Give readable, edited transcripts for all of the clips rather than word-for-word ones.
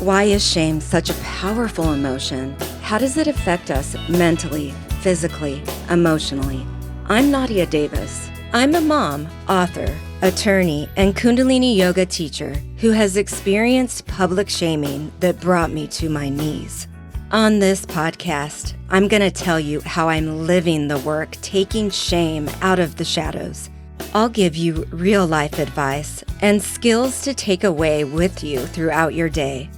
Why is shame such a powerful emotion? How does it affect us mentally, physically, emotionally? I'm Nadia Davis. I'm a mom, author, attorney, and Kundalini yoga teacher who has experienced public shaming that brought me to my knees. On this podcast, I'm going to tell you how I'm living the work, taking shame out of the shadows. I'll give you real-life advice and skills to take away with you throughout your day.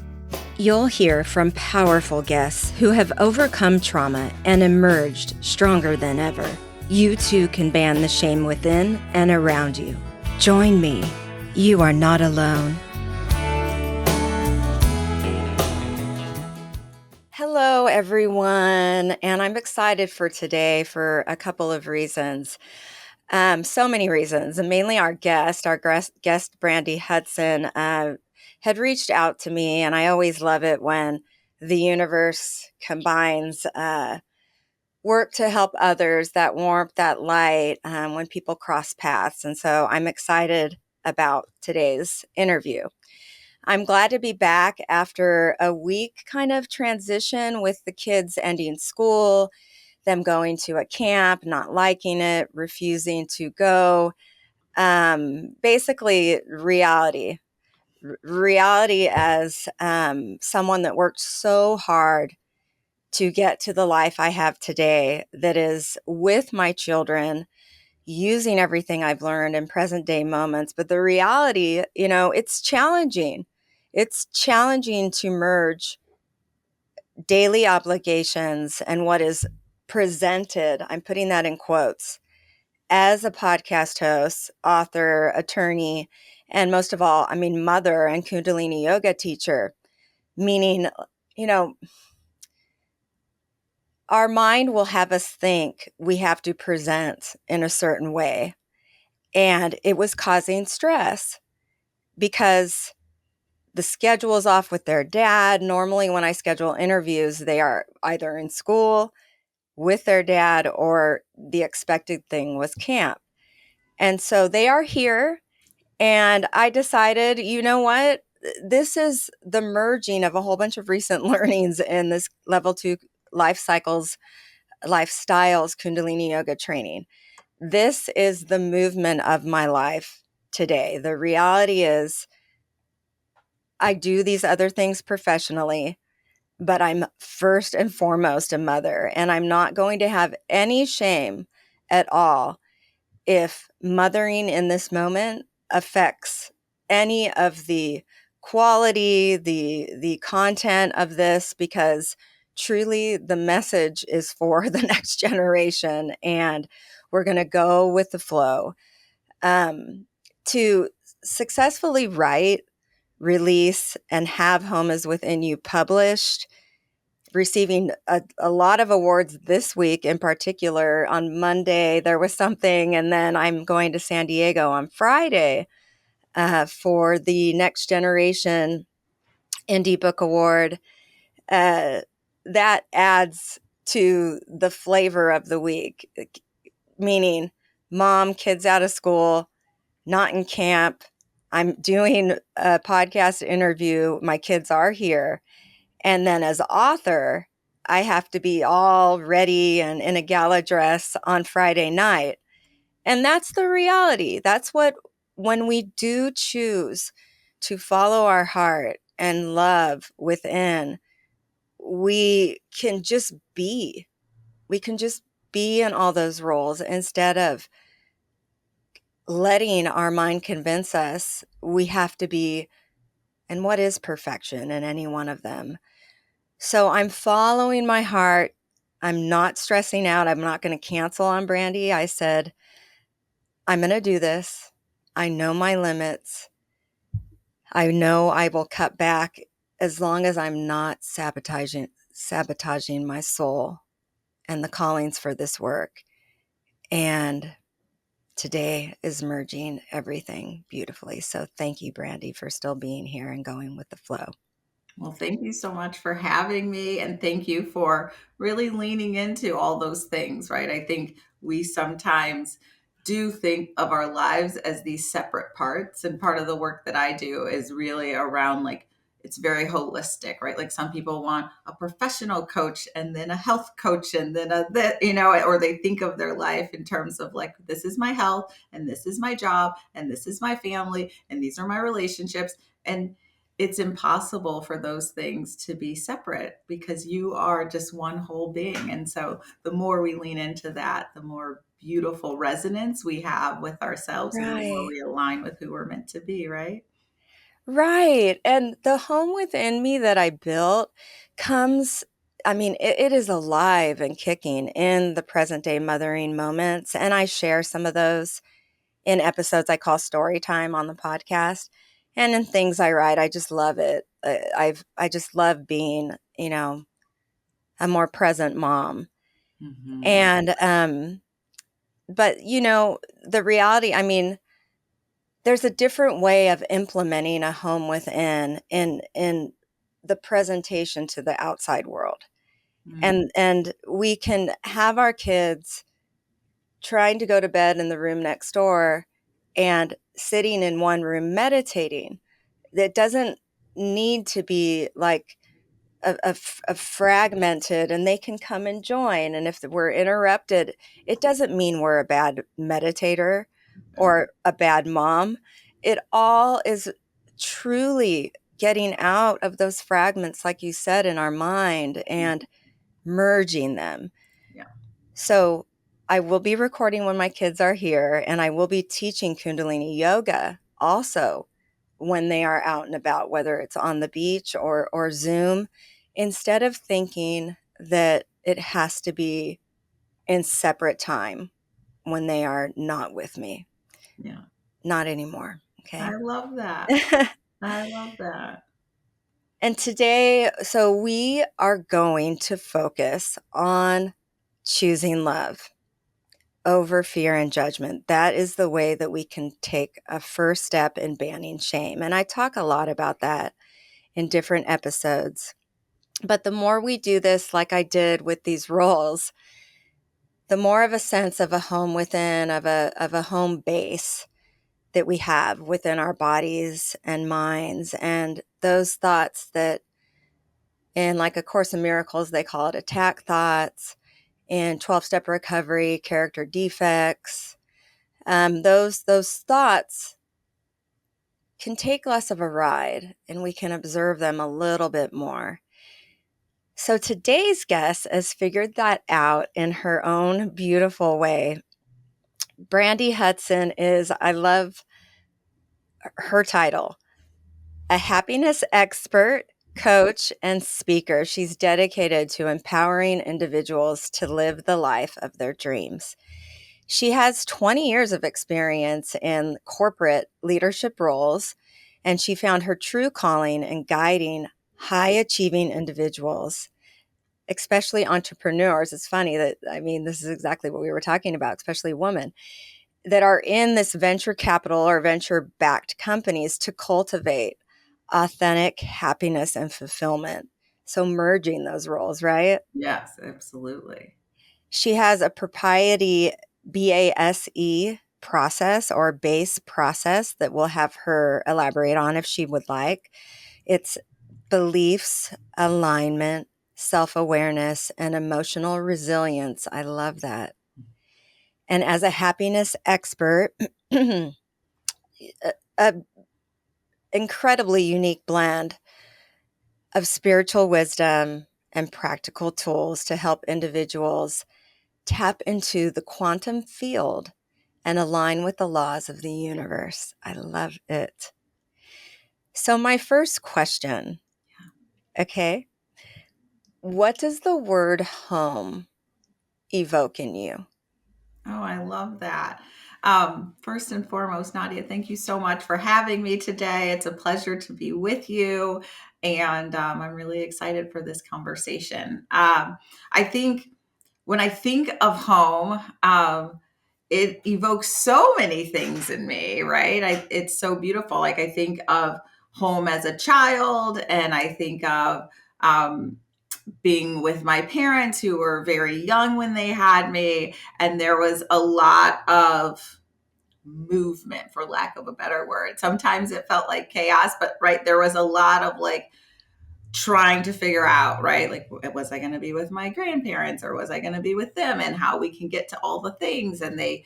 You'll hear from powerful guests who have overcome trauma and emerged stronger than ever. You too can ban the shame within and around you. Join me. You are not alone. Hello, everyone, and I'm excited for today for a couple of reasons. So many reasons, and mainly our guest Brandi Hudson, had reached out to me, and I always love it when the universe combines work to help others, that warmth, that light, when people cross paths. And so I'm excited about today's interview. I'm glad to be back after a week kind of transition with the kids ending school, them going to a camp, not liking it, refusing to go. Basically, reality. Reality as someone that worked so hard to get to the life I have today that is with my children, using everything I've learned in present day moments. But the reality, it's challenging. It's challenging to merge daily obligations and what is presented, I'm putting that in quotes, as a podcast host, author, attorney, and most of all, mother and Kundalini yoga teacher, meaning, our mind will have us think we have to present in a certain way. And it was causing stress because the schedule is off with their dad. Normally, when I schedule interviews, they are either in school with their dad or the expected thing was camp. And so they are here. And I decided, you know what? This is the merging of a whole bunch of recent learnings in this level 2 lifestyles Kundalini yoga training. This is the movement of my life today. The reality is I do these other things professionally, but I'm first and foremost a mother, and I'm not going to have any shame at all if mothering in this moment affects any of the quality, the content of this, because truly the message is for the next generation, and we're going to go with the flow. To successfully write, release, and have Home is Within You published, receiving a lot of awards this week in particular. On Monday, there was something, and then I'm going to San Diego on Friday for the Next Generation Indie Book Award. That adds to the flavor of the week, meaning mom, kids out of school, not in camp. I'm doing a podcast interview. My kids are here. And then as author, I have to be all ready and in a gala dress on Friday night. And that's the reality. That's when we do choose to follow our heart and love within, we can just be. We can just be in all those roles instead of letting our mind convince us we have to be, and what is perfection in any one of them. So I'm following my heart. I'm not stressing out. I'm not going to cancel on Brandi. I said, I'm going to do this. I know my limits. I know I will cut back as long as I'm not sabotaging my soul and the callings for this work. And today is merging everything beautifully. So thank you, Brandi, for still being here and going with the flow. Well, thank you so much for having me, and thank you for really leaning into all those things, right? I think we sometimes do think of our lives as these separate parts, and part of the work that I do is really around, like, it's very holistic, right? Like some people want a professional coach and then a health coach and then or they think of their life in terms of like, this is my health and this is my job and this is my family and these are my relationships. And it's impossible for those things to be separate because you are just one whole being. And so the more we lean into that, the more beautiful resonance we have with ourselves and the more Right. we align with who we're meant to be, right? Right. And the home within me that I built comes, I mean, it is alive and kicking in the present day mothering moments. And I share some of those in episodes I call story time on the podcast. And in things I write, I just love it. I just love being, a more present mom. Hmm. And but the reality, I mean, there's a different way of implementing a home within in the presentation to the outside world. Mm. And we can have our kids trying to go to bed in the room next door and sitting in one room meditating. That doesn't need to be like a fragmented, and they can come and join. And if we're interrupted, it doesn't mean we're a bad meditator Right. or a bad mom. It all is truly getting out of those fragments, like you said, in our mind and merging them. Yeah. So I will be recording when my kids are here, and I will be teaching Kundalini yoga also when they are out and about, whether it's on the beach or Zoom, instead of thinking that it has to be in separate time when they are not with me. Yeah. Not anymore. I Okay. love that. I love that. And today, so we are going to focus on choosing love over fear and judgment. That is the way that we can take a first step in banning shame. And I talk a lot about that in different episodes. But the more we do this, like I did with these roles, the more of a sense of a home within, of a home base that we have within our bodies and minds. And those thoughts that in like A Course in Miracles, they call it attack thoughts. In 12-step recovery, character defects. Those thoughts can take less of a ride, and we can observe them a little bit more. So today's guest has figured that out in her own beautiful way. Brandi Hudson is, I love her title, a happiness expert, coach, and speaker. She's dedicated to empowering individuals to live the life of their dreams. She has 20 years of experience in corporate leadership roles, and she found her true calling in guiding high achieving individuals, especially entrepreneurs. It's funny that, I mean, this is exactly what we were talking about, especially women that are in this venture capital or venture backed companies to cultivate authentic happiness and fulfillment. So merging those roles, right? Yes, absolutely. She has a proprietary B.A.S.E process or base process that we'll have her elaborate on if she would like. It's beliefs, alignment, self awareness, and emotional resilience. I love that. And as a happiness expert, a, a incredibly unique blend of spiritual wisdom and practical tools to help individuals tap into the quantum field and align with the laws of the universe. I love it. So, my first question, okay, what does the word home evoke in you? Oh, I love that. First and foremost, Nadia, thank you so much for having me today. It's a pleasure to be with you. And I'm really excited for this conversation. I think when I think of home, it evokes so many things in me, right? It's so beautiful. Like I think of home as a child, and I think of um, being with my parents who were very young when they had me. And there was a lot of movement, for lack of a better word. Sometimes it felt like chaos, but right, there was a lot of like trying to figure out, right, like, was I going to be with my grandparents or was I going to be with them, and how we can get to all the things. And they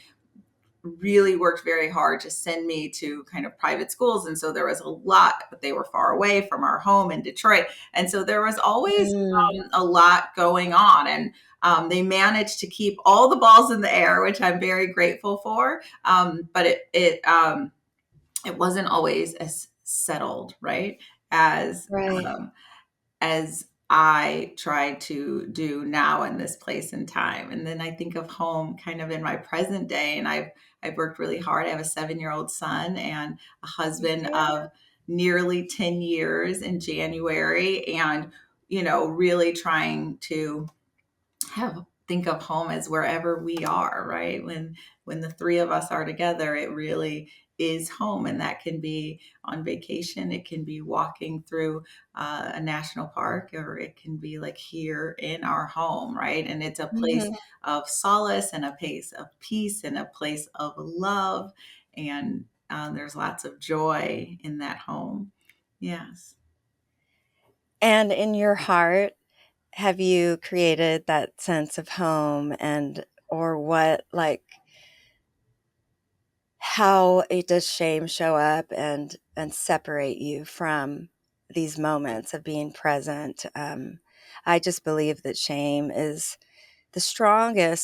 really worked very hard to send me to kind of private schools. And so there was a lot, but they were far away from our home in Detroit. And so there was always Mm, a lot going on. And they managed to keep all the balls in the air, which I'm very grateful for. But it wasn't always as settled, right, as right. um, as I try to do now in this place and time. And then I think of home kind of in my present day. And I've worked really hard. I have a 7-year-old son and a husband Yeah. of nearly 10 years in January. And, really trying to have think of home as wherever we are, right? When the three of us are together, it really is home. And that can be on vacation, it can be walking through a national park, or it can be like here in our home, right? And it's a place Mhm. of solace and a place of peace and a place of love. And there's lots of joy in that home. Yes. And in your heart, have you created that sense of home, and or what, like, how it does shame show up and separate you from these moments of being present? I just believe that shame is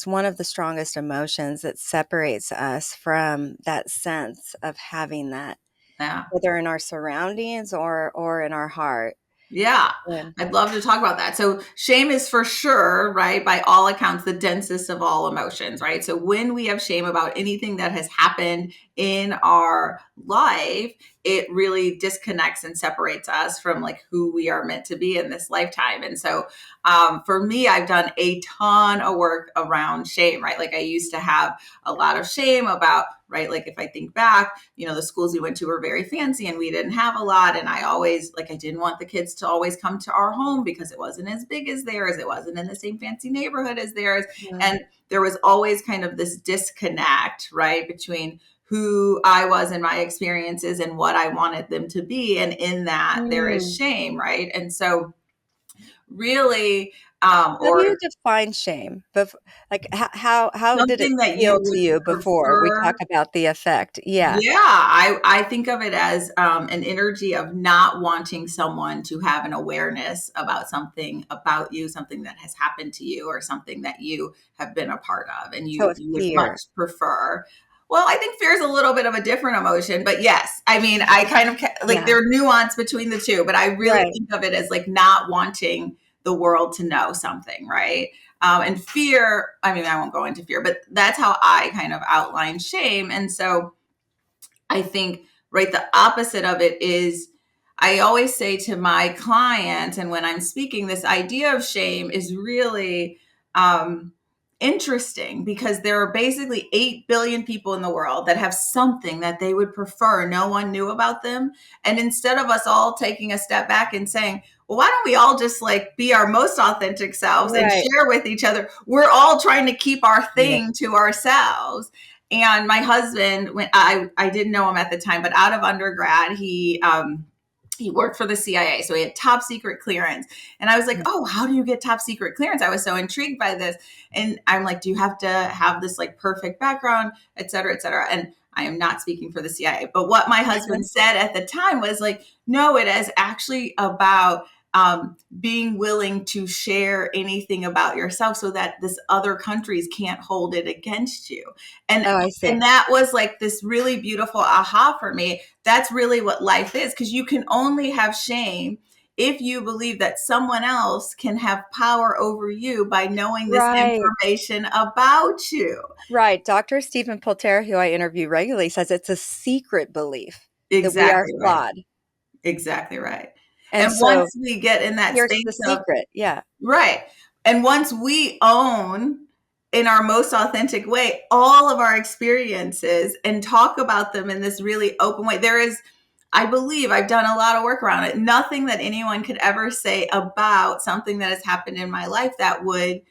one of the strongest emotions that separates us from that sense of having that, Yeah. whether in our surroundings or in our heart. Yeah, And I'd love to talk about that. So, shame is for sure, right, by all accounts, the densest of all emotions, right? So, when we have shame about anything that has happened in our life, it really disconnects and separates us from like who we are meant to be in this lifetime. And so, for me, I've done a ton of work around shame, right? Like, I used to have a lot of shame about, right, like if I think back, the schools we went to were very fancy and we didn't have a lot. And I always, like, I didn't want the kids to always come to our home because it wasn't as big as theirs. It wasn't in the same fancy neighborhood as theirs. yeah. And there was always kind of this disconnect, right, between who I was in my experiences and what I wanted them to be. And in that, there is Mm. shame, right? And so, really, How do or you define shame? Like, how did it something that you feel to would you before we talk prefer. about the effect? Yeah. Yeah, I think of it as an energy of not wanting someone to have an awareness about something about you, something that has happened to you, or something that you have been a part of, and So you it's would much fear. prefer. Well, I think fear is a little bit of a different emotion, but yes, I mean, I kind of like Yeah. there are nuance between the two, but I really Right. think of it as like not wanting the world to know something, right? And fear, I mean, I won't go into fear, but that's how I kind of outline shame. And so, I think, right, the opposite of it is I always say to my clients, and when I'm speaking, this idea of shame is really um, interesting because there are basically 8 billion people in the world that have something that they would prefer no one knew about them. And instead of us all taking a step back and saying, well, why don't we all just like be our most authentic selves and Right. share with each other? We're all trying to keep our Yeah. thing to ourselves. And my husband, when I didn't know him at the time, but out of undergrad, he worked for the CIA, so he had top secret clearance. And I was like, "Oh, how do you get top secret clearance?" I was so intrigued by this, and I'm like, "Do you have to have this like perfect background, et cetera, et cetera?" And I am not speaking for the CIA, but what my husband said at the time was like, "No, it is actually about." Being willing to share anything about yourself so that this other countries can't hold it against you. And Oh, I and see. that was like this really beautiful aha for me. That's really what life is, because you can only have shame if you believe that someone else can have power over you by knowing this Right. information about you. Right. Dr. Stephen Polter, who I interview regularly, says it's a secret belief that we are Exactly right. flawed. Exactly right. And And once so we get in that here's the space of secret. Yeah. right. And once we own in our most authentic way all of our experiences and talk about them in this really open way, there is, I believe, I've done a lot of work around it, nothing that anyone could ever say about something that has happened in my life that would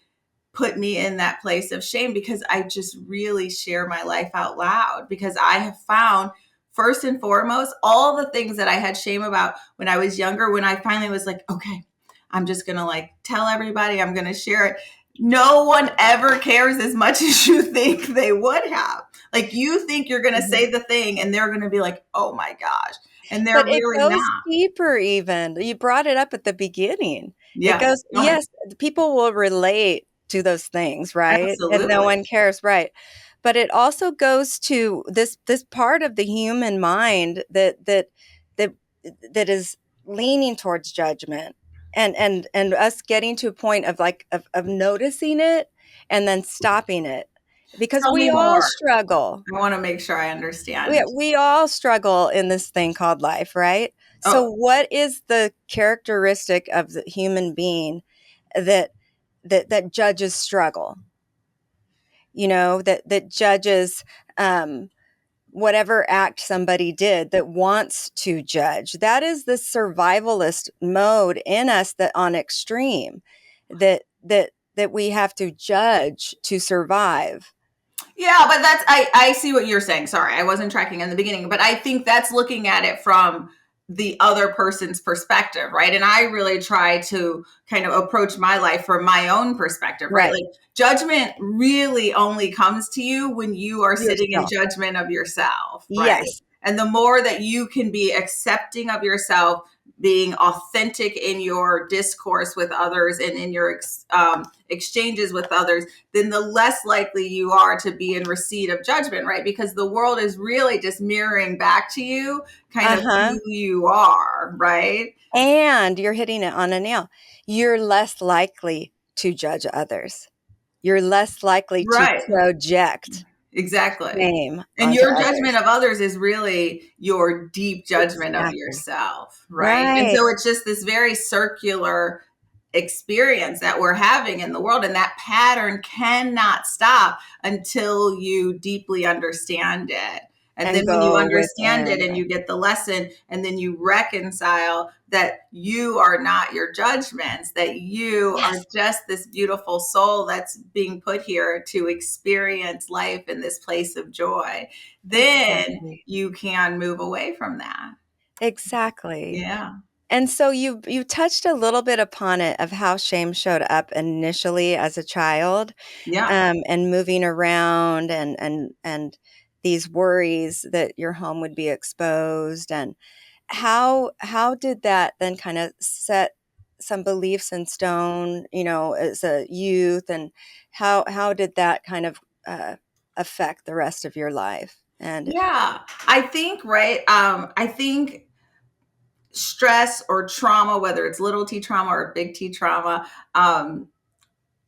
put me in that place of shame, because I just really share my life out loud, because I have found, first and foremost, all the things that I had shame about when I was younger, when I finally was like, okay, I'm just going to like tell everybody, I'm going to share it. No one ever cares as much as you think they would have. Like, you think you're going to Mhm. say the thing and they're going to be like, oh my gosh. And But they're it really goes not. deeper even. You brought it up at the beginning. It Yeah. goes Go ahead. yes, people will relate to those things, right? And no Absolutely. one cares, right? But it also goes to this part of the human mind that that is leaning towards judgment and us getting to a point of like of noticing it and then stopping it because Tell me we all more. struggle. I want to make sure I understand. We all struggle in this thing called life, right? Oh, So what is the characteristic of the human being that that judges struggle? You know, that judges whatever act somebody did that wants to judge. That is the survivalist mode in us that on extreme that we have to judge to survive. yeah, but that's, I see what you're saying. Sorry, I wasn't tracking in the beginning, but I think that's looking at it from the other person's perspective, right? And I really try to kind of approach my life from my own perspective, right? Right. Like, judgment really only comes to you when you are sitting in Yourself. judgment of yourself, right? Yes. And the more that you can be accepting of yourself, being authentic in your discourse with others and in your exchanges with others, then the less likely you are to be in receipt of judgment, right? Because the world is really just mirroring back to you kind of Uh-huh. who you are, right? And you're hitting it on a nail. You're less likely to judge others. You're less likely to Right. project Exactly. shame And onto your judgment others. of others is really your deep judgment of Exactly. yourself, right? And Right. so it's just this very circular experience that we're having in the world. And that pattern cannot stop until you deeply understand it. And then And when you go understand it within, and right? you get the lesson, and then you reconcile that you are not your judgments, that you are Yes, just this beautiful soul that's being put here to experience life in this place of joy, then exactly. you can move away from that. Exactly. Yeah. And so you touched a little bit upon it of how shame showed up initially as a child, Yeah. and moving around and these worries that your home would be exposed and how did that then kind of set some beliefs in stone, you know, as a youth, and how did that kind of affect the rest of your life? And Yeah. I think, right. I think stress or trauma, whether it's little t trauma or big T trauma,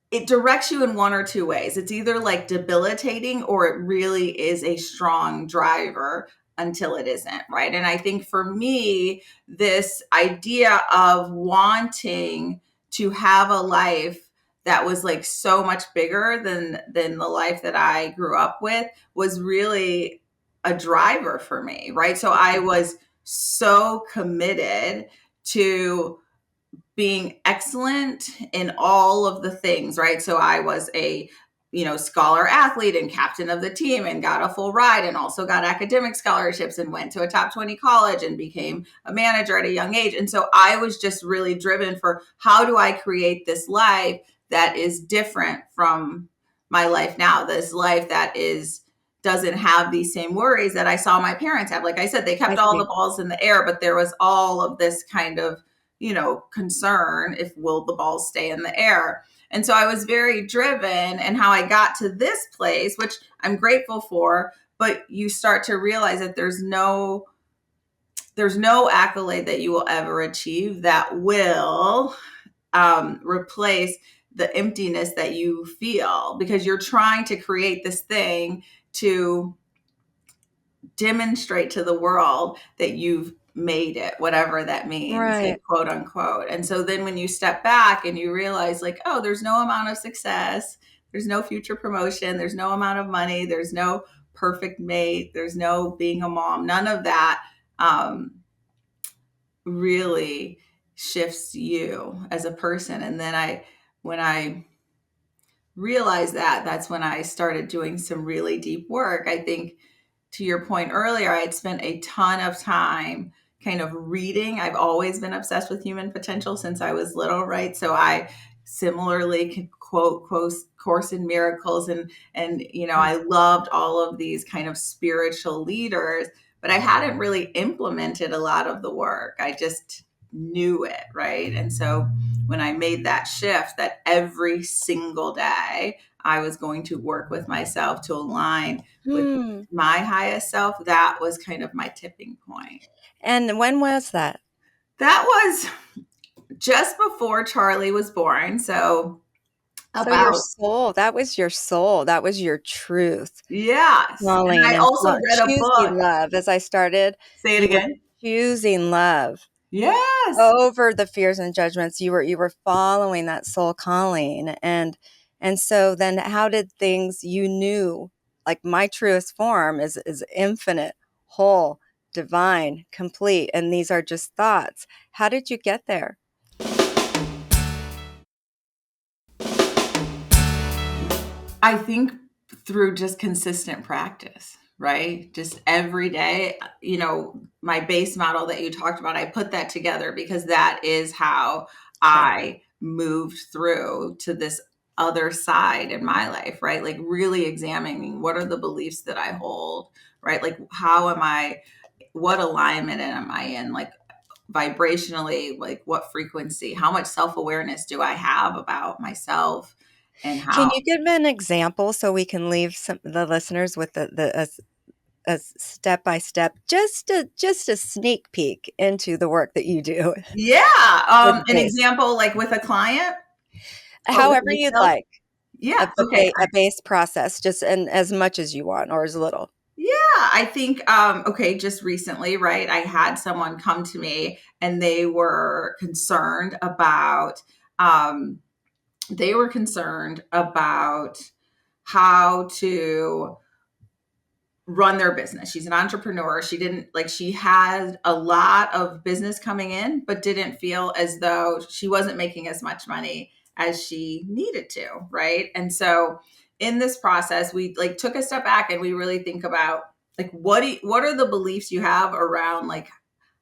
it directs you in one or two ways. It's either like debilitating, or it really is a strong driver until it isn't, right? And I think for me, this idea of wanting to have a life that was like so much bigger than the life that I grew up with was really a driver for me, right? So I was so committed to being excellent in all of the things, right? So I was a, scholar athlete and captain of the team and got a full ride, and also got academic scholarships and went to a top 20 college and became a manager at a young age. And so I was just really driven for, how do I create this life that is different from my life now? This life that is doesn't have these same worries that I saw my parents have. Like I said, they I kept all the see. balls in the air, but there was all of this kind of, concern, if will the balls stay in the air. And so I was very driven, and how I got to this place, which I'm grateful for, but you start to realize that there's no accolade that you will ever achieve that will replace the emptiness that you feel, because you're trying to create this thing to demonstrate to the world that you've made it, whatever that means, Right. like, quote unquote. And so then when you step back and you realize, like, oh, there's no amount of success, there's no future promotion, there's no amount of money, there's no perfect mate, there's no being a mom, none of that um, really shifts you as a person. And then when I realized that, that's when I started doing some really deep work. I think, to your point earlier, I had spent a ton of time kind of reading. I've always been obsessed with human potential since I was little, right? So I similarly can quote Course in Miracles, and I loved all of these kind of spiritual leaders, but I hadn't really implemented a lot of the work. I just knew it, right? And so when I made that shift, that every single day I was going to work with myself to align with Hmm. my highest self, that was kind of my tipping point. And when was that? That was just before Charlie was born. So So your about, soul, that was your soul, that was your truth yes. And calling I and also read a choosing book. love. As I started, Say it you were again. choosing love Yes. over the fears and judgments. You were following that soul calling. And so then how did things you knew, like my truest form is infinite, whole, divine, complete, and these are just thoughts. How did you get there? I think through just consistent practice, right? Just every day, my base model that you talked about, I put that together because that is how Okay. I moved through to this other side in my life, right? Like really examining what are the beliefs that I hold, right? Like how am I, what alignment am I in? Like vibrationally, like what frequency, how much self-awareness do I have about myself, and Can how. you give an example so we can leave the listeners with a step by step, just a sneak peek into the work that you do Yeah, with the an base? example, like with a client or with However you'd myself? like. Yeah, okay. A base process, just and as much as you want or as little. Yeah, I think, okay, just recently, right, I had someone come to me and um, they were concerned about how to run their business. She's an entrepreneur. She had a lot of business coming in, but didn't feel as though she wasn't making as much money as she needed to, right? And so in this process, we like took a step back and we really think about like what are the beliefs you have around like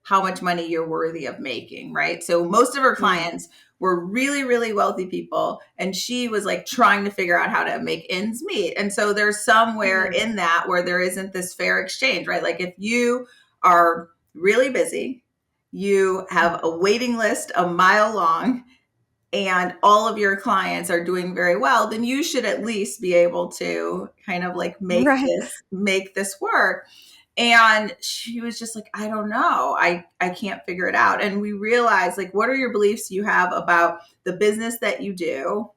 how much money you're worthy of making, right? So most of her Mm, clients were really, really wealthy people, and she was like trying to figure out how to make ends meet. And so there's somewhere mm, in that where there isn't this fair exchange, right? Like if you are really busy, you have a waiting list a mile long, and all of your clients are doing very well, then you should at least be able to kind of like right. make this work. And she was just like, I don't know, I can't figure it out. And we realized like, what are your beliefs you have about the business that you do,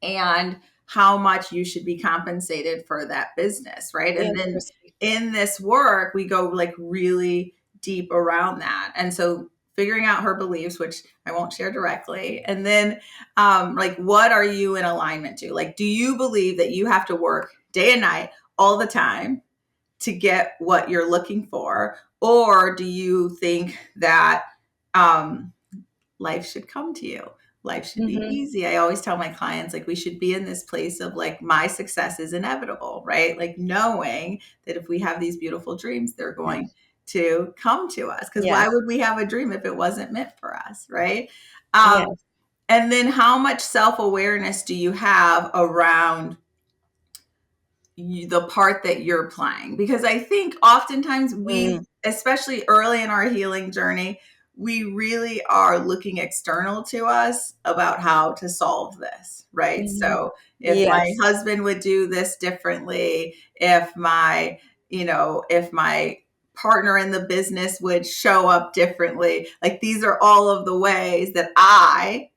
and how much you should be compensated for that business, right? And then Interesting. in this work, we go like really deep around that. And so figuring out her beliefs, which I won't share directly, and then like what are you in alignment to? Like, do you believe that you have to work day and night all the time to get what you're looking for? Or do you think that um, life should come to you? Life should be Mhm. easy. I always tell my clients, like, we should be in this place of like, my success is inevitable, right? Like, knowing that if we have these beautiful dreams, they're going Yes. to come to us. Because why Yes. would we have a dream if it wasn't meant for us, right? Um, Yes. and then how much self awareness do you have around the part that you're playing? Because I think oftentimes we, Mm, especially early in our healing journey, we really are looking external to us about how to solve this, right? mhm. So if my Yes. husband would do this differently, if my partner in the business would show up differently, like these are all of the ways that I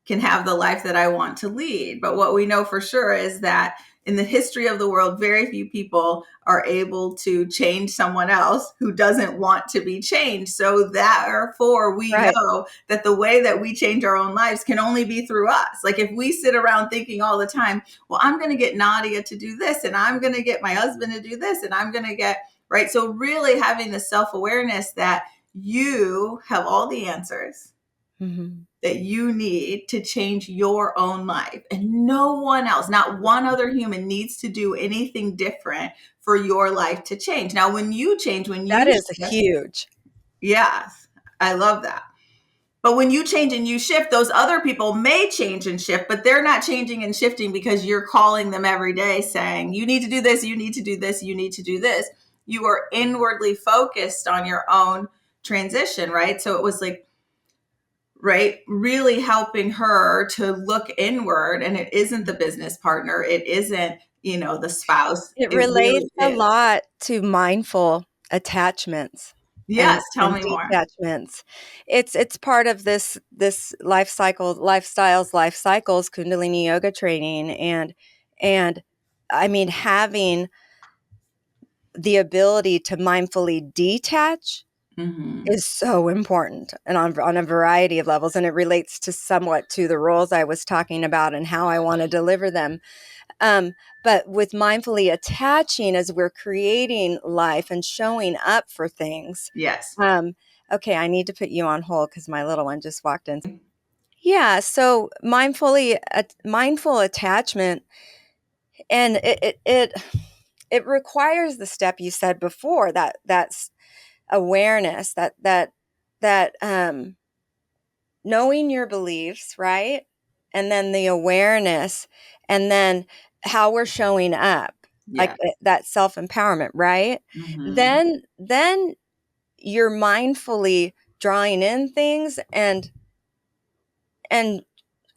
can have the life that I want to lead. But what we know for sure is that in the history of the world, very few people are able to change someone else who doesn't want to be changed. So therefore, we Right. know that the way that we change our own lives can only be through us. Like if we sit around thinking all the time, well, I'm going to get Nadia to do this, and I'm going to get my husband to do this, and I'm going to get, right. So really having the self-awareness that you have all the answers, Mhm. that you need to change your own life. And no one else, not one other human needs to do anything different for your life to change. Now, when you change, when That you is shift, huge. yes, I love that. But when you change and you shift, those other people may change and shift, but they're not changing and shifting because you're calling them every day saying, you need to do this, you need to do this, you need to do this. You are inwardly focused on your own transition, right? So it was like, right, really helping her to look inward. And it isn't the business partner, it isn't, the spouse. It It relates really a is. lot to mindful attachments Yes, and tell me more. detachments. It's part of this life cycles, Kundalini yoga training, and I mean, having the ability to mindfully detach Hmm. is so important, and on a variety of levels, and it relates to somewhat to the roles I was talking about and how I want to deliver them. Um, but with mindfully attaching, as we're creating life and showing up for things. Yes. Um, okay, I need to put you on hold because my little one just walked in. Yeah, so mindful attachment, and it requires the step you said before, that's awareness, that knowing your beliefs, right? And then the awareness, and then how we're showing up, like Yeah. that self-empowerment, right? Hmm. Then you're mindfully drawing in things and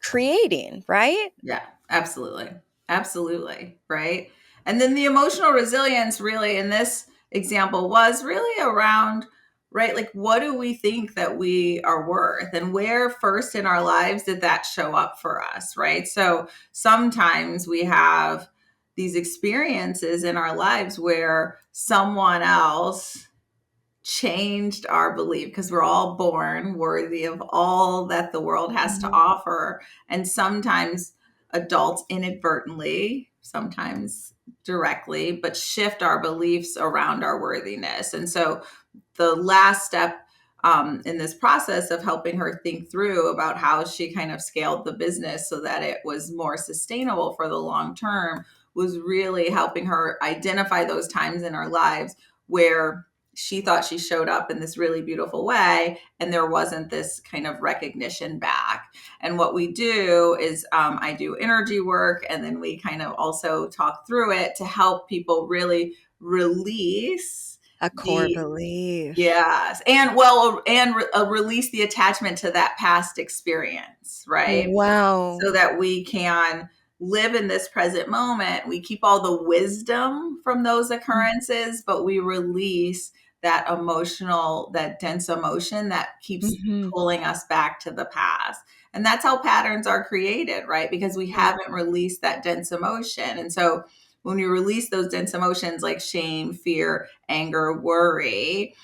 creating, right? Yeah, absolutely. Absolutely. Right. And then the emotional resilience, really, in this example, was really around, right? Like, what do we think that we are worth? And where first in our lives did that show up for us? Right. So sometimes we have these experiences in our lives where someone else changed our belief, because we're all born worthy of all that the world has to Mhm. offer. And sometimes adults inadvertently, sometimes directly, but shift our beliefs around our worthiness. And so the last step in this process of helping her think through about how she kind of scaled the business so that it was more sustainable for the long term was really helping her identify those times in her lives where she thought she showed up in this really beautiful way and there wasn't this kind of recognition back. And what we do is I do energy work, and then we kind of also talk through it to help people really release A core the, belief. yes, and well, and release the attachment to that past experience, right? Wow. So that we can live in this present moment. We keep all the wisdom from those occurrences, but we release that emotional, that dense emotion that keeps Mhm. pulling us back to the past. And that's how patterns are created, right? Because we Yeah. haven't released that dense emotion. And so when we release those dense emotions like shame, fear, anger, worry,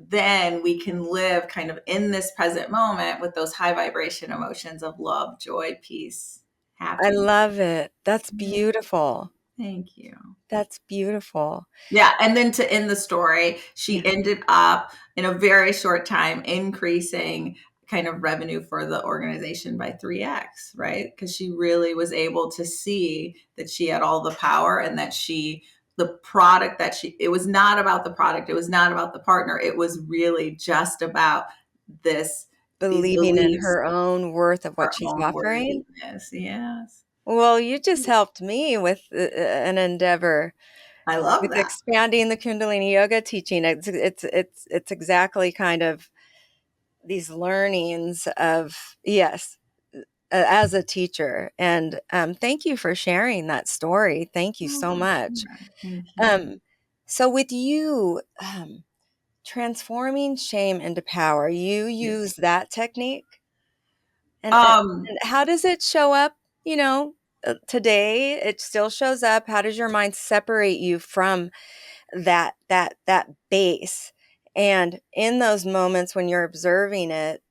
then we can live kind of in this present moment with those high vibration emotions of love, joy, peace, I happiness. love it. That's Yeah, beautiful. thank you. That's beautiful. Yeah, and then to end the story, she Yeah. ended up in a very short time increasing kind of revenue for the organization by 3x, right? Because she really was able to see that she had all the power, and that the product that it was not about the product, it was not about the partner, it was really just about this, these Believing in beliefs, her own worth of her what she's own offering. worthiness. Yes. Well, you just helped me with an endeavor I love with that. expanding the Kundalini yoga teaching. It's exactly kind of these learnings of, yes, as a teacher. And thank you for sharing that story. Thank you Oh, so much. sure. Thank you. Um, so with you, transforming shame into power, you use Yes. that technique. Um, And how does it show up, you know, today? It still shows up. How does your mind separate you from that base? And in those moments when you're observing it,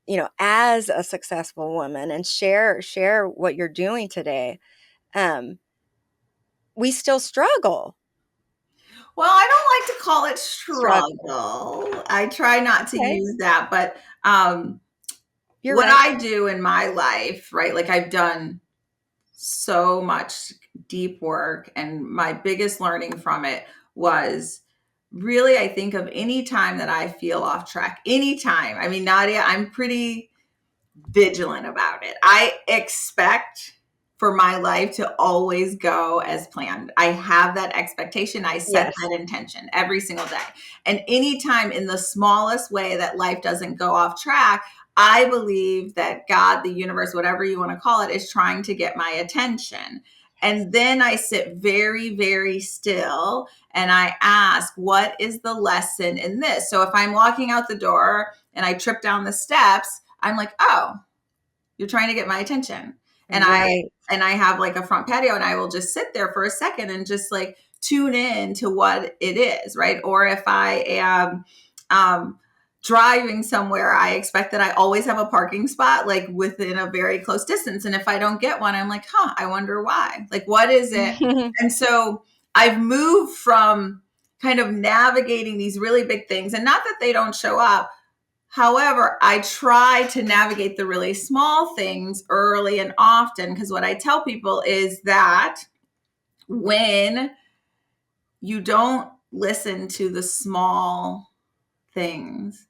you know, as a successful woman, and share what you're doing today, um, we still struggle. well, I don't like to call it Struggle. struggle. I try not to Okay. use that, but um, You're what right. I do in my life, right? Like I've done so much deep work, and my biggest learning from it was really, I think of any time that I feel off track, anytime. I mean, Nadia, I'm pretty vigilant about it. I expect for my life to always go as planned. I have that expectation. I set Yes. that intention every single day. And anytime in the smallest way that life doesn't go off track, I believe that God, the universe, whatever you want to call it, is trying to get my attention. And then I sit very, very still and I ask, what is the lesson in this? So if I'm walking out the door and I trip down the steps, I'm like, oh, you're trying to get my attention. And Right. I have like a front patio, and I will just sit there for a second and just like tune in to what it is, right? Or if I am driving somewhere, I expect that I always have a parking spot like within a very close distance. And if I don't get one, I'm like, huh, I wonder why. Like, what is it? And so I've moved from kind of navigating these really big things, and not that they don't show up. However, I try to navigate the really small things early and often, because what I tell people is that when you don't listen to the small things,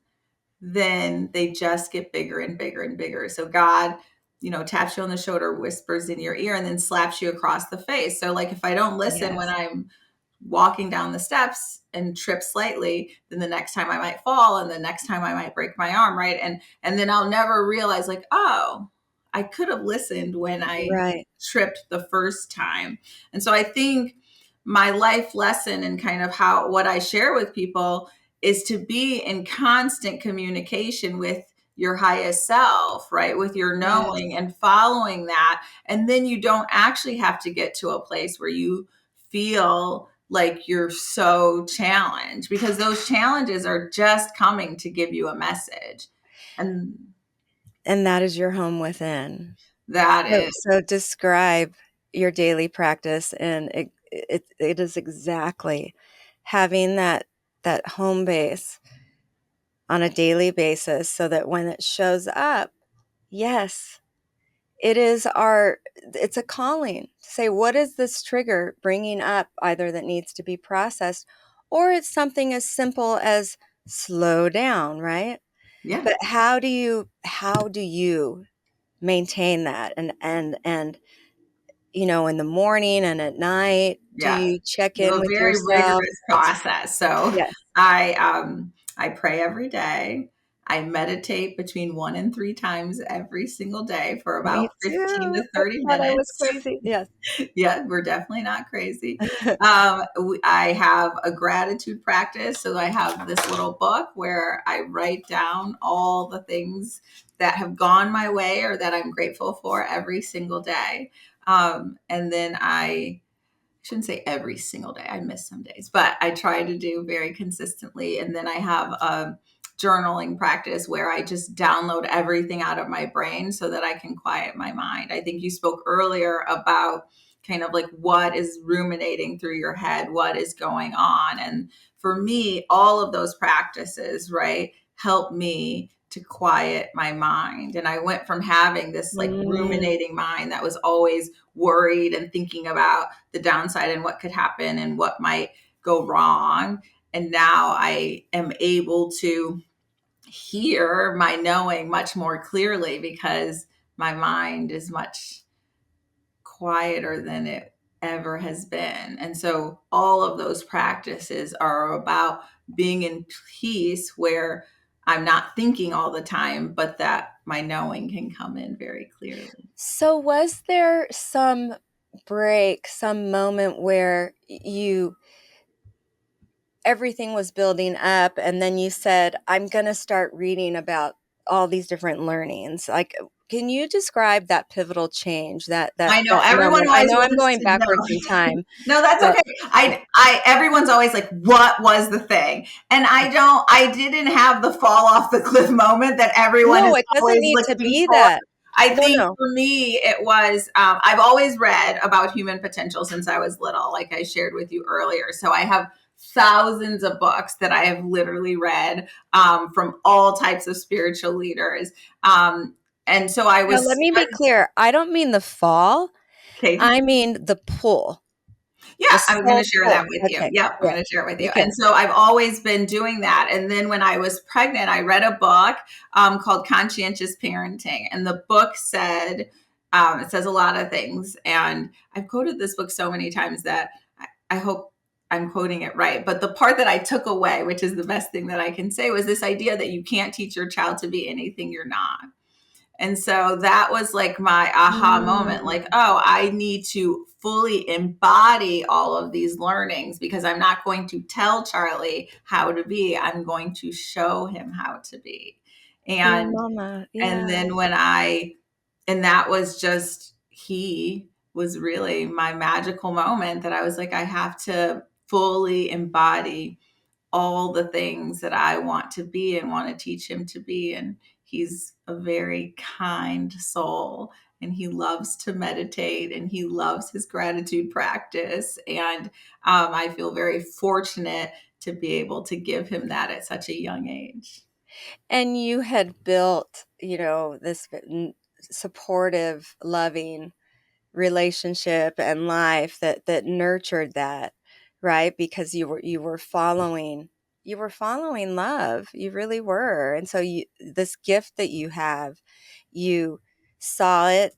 then they just get bigger and bigger and bigger. So God, taps you on the shoulder, whispers in your ear, and then slaps you across the face. So, like, if I don't listen when Yes. I'm walking down the steps and trip slightly, then the next time I might fall, and the next time I might break my arm, right? And then I'll never realize, like, oh, I could have listened when I Right. tripped the first time. And so I think my life lesson and kind of how what I share with people is to be in constant communication with your highest self, right? With your knowing Yes. and following that. And then you don't actually have to get to a place where you feel like you're so challenged, because those challenges are just coming to give you a message. And And that is your home within. that So is, so describe your daily practice, and it is exactly having that home base on a daily basis so that when it shows up, yes, it's a calling to say, what is this trigger bringing up, either that needs to be processed, or it's something as simple as slow down, right? yeah, But how do you maintain that, and in the morning and at night, do yeah. you check You in have a with very yourself? rigorous process. So Yes, I pray every day. I meditate between 1 and 3 times every single day for about me 15 too. to I 30 thought I was minutes. crazy. Yes. Yeah, we're definitely not crazy. I have a gratitude practice. So I have this little book where I write down all the things that have gone my way or that I'm grateful for every single day. And then I shouldn't say every single day. I miss some days, but I try to do very consistently. And then I have a journaling practice where I just download everything out of my brain so that I can quiet my mind. I think you spoke earlier about kind of like what is ruminating through your head, what is going on. And for me, all of those practices, right, help me to quiet my mind. And I went from having this like Mm. ruminating mind that was always worried and thinking about the downside and what could happen and what might go wrong. And now I am able to hear my knowing much more clearly because my mind is much quieter than it ever has been. And so all of those practices are about being in peace where I'm not thinking all the time, but that my knowing can come in very clearly. So was there some break, some moment where you everything was building up and then you said, I'm going to start reading about all these different learnings? Like, can you describe that pivotal change, that that I know that everyone moment? I always know I'm wants going to know. backwards in time, No, that's but okay. I everyone's always like, what was the thing? And I didn't have the fall off the cliff moment that everyone no, is it doesn't always need to looking be for. that. I No, think no. for me, it was, I've always read about human potential since I was little, like I shared with you earlier. So I have thousands of books that I have literally read from all types of spiritual leaders. And so I Now let was me be clear. I don't mean the fall. okay. I mean the pull, the Yeah, I'm going to soul share that pull. with you. Okay. Yep, I'm Yeah. going to share it with you. Okay. And so I've always been doing that. And then when I was pregnant, I read a book called Conscientious Parenting. And the book said, it says a lot of things. And I've quoted this book so many times that I hope I'm quoting it right. But the part that I took away, which is the best thing that I can say, was this idea that you can't teach your child to be anything you're not. And so that was like my aha moment, like, Mm. oh, I need to fully embody all of these learnings because I'm not going to tell Charlie how to be. I'm going to show him how to be. Be a And mama. and Yeah. then when I and that was just he was really my magical moment that I was like, I have to fully embody all the things that I want to be and want to teach him to be. And he's a very kind soul and he loves to meditate and he loves his gratitude practice. And I feel very fortunate to be able to give him that at such a young age. And you had built, this supportive, loving relationship and life that nurtured that, right? Because you were following love. You really were. And so this gift that you have, you saw it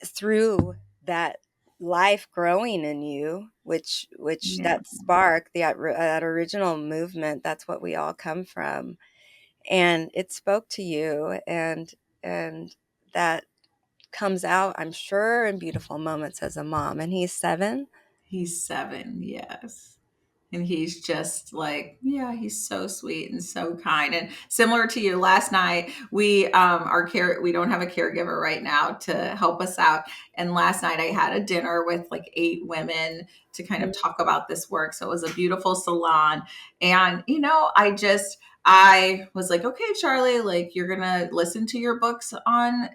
through that life growing in you, which Yeah, that spark, that original movement, that's what we all come from. And it spoke to you, and that comes out, I'm sure, in beautiful moments as a mom. And he's 7. he's 7. Yes. And he's just like, yeah, he's so sweet and so kind. And similar to you, last night we don't have a caregiver right now to help us out. And last night I had a dinner with like 8 women to kind of talk about this work. So it was a beautiful salon. And I was like, okay, Charlie, like you're gonna listen to your books on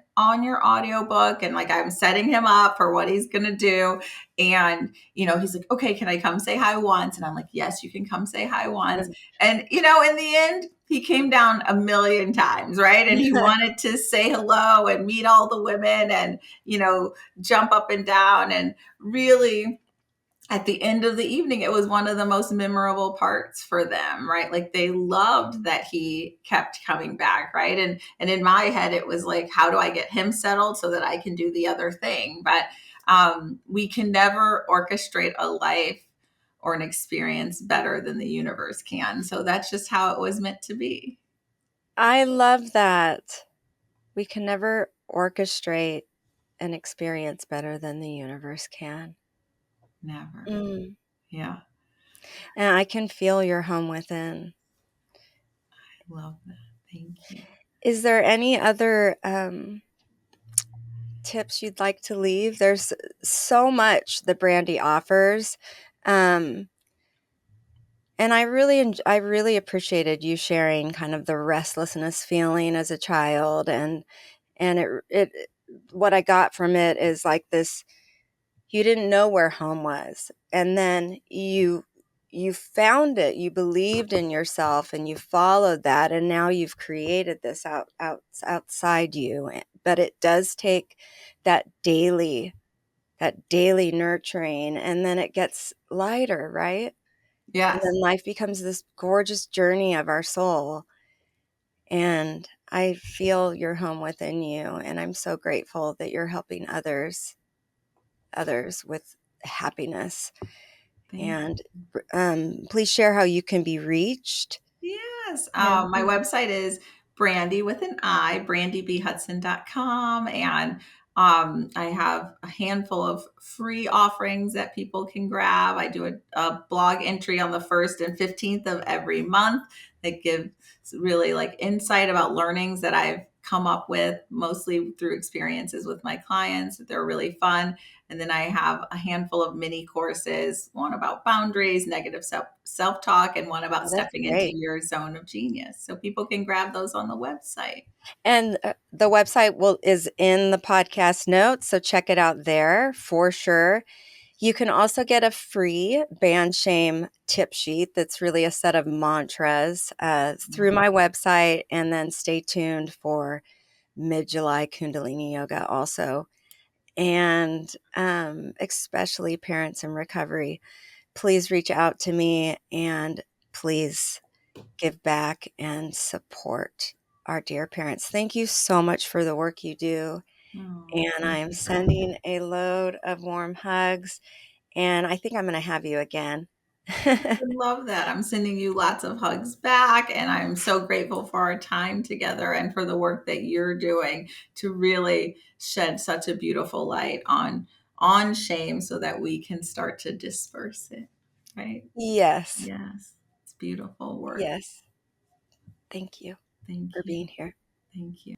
your audiobook, and like I'm setting him up for what he's gonna do. And he's like, okay, can I come say hi once? And I'm like, yes, you can come say hi once. And in the end, he came down a million times, right? And he wanted to say hello and meet all the women and jump up and down. And really, at the end of the evening, it was one of the most memorable parts for them, right? Like they loved that he kept coming back, right? And in my head, it was like, how do I get him settled so that I can do the other thing? But we can never orchestrate a life or an experience better than the universe can. So that's just how it was meant to be. I love that. We can never orchestrate an experience better than the universe can. Never. Mm. Yeah. And I can feel your home within. I love that. Thank you. Is there any other tips you'd like to leave? There's so much that Brandi offers. Um, and I really appreciated you sharing kind of the restlessness feeling as a child, and it what I got from it is like this: you didn't know where home was, and then you found it, you believed in yourself, and you followed that, and now you've created this outside you. But it does take that daily nurturing, and then it gets lighter, right? And Yes. then life becomes this gorgeous journey of our soul. And I feel your home within you, and I'm so grateful that you're helping others with happiness. Thank you. And please share how you can be reached. Yes. And My website is Brandi with an I, brandibhudson.com. And I have a handful of free offerings that people can grab. I do a blog entry on the 1st and 15th of every month that gives really like insight about learnings that I've come up with, mostly through experiences with my clients. They're really fun. And then I have a handful of mini courses, one about boundaries, negative self talk, and one about oh, that's stepping into great. your zone of genius. So people can grab those on the website. And the website is in the podcast notes, so check it out there for sure. You can also get a free band shame tip sheet that's really a set of mantras through my website, and then stay tuned for mid-July Kundalini yoga also. And especially parents in recovery, please reach out to me and please give back and support our dear parents. Thank you so much for the work you do. Oh, And thank I'm you. sending a load of warm hugs. And I think I'm going to have you again. I love that. I'm sending you lots of hugs back, and I'm so grateful for our time together and for the work that you're doing to really shed such a beautiful light on shame so that we can start to disperse it. Right? Yes. Yes. It's beautiful work. Yes. Thank you Thank for you. being here. Thank you.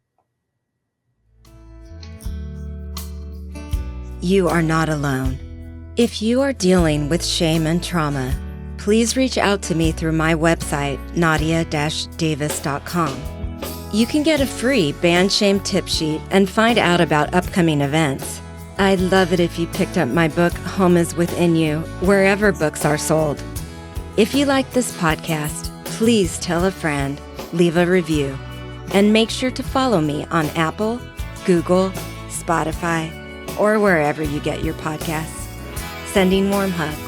You are not alone. If you are dealing with shame and trauma, please reach out to me through my website, nadia-davis.com. You can get a free Ban Shame tip sheet and find out about upcoming events. I'd love it if you picked up my book, Home is Within You, wherever books are sold. If you like this podcast, please tell a friend, leave a review, and make sure to follow me on Apple, Google, Spotify, or wherever you get your podcasts. Sending warm hugs.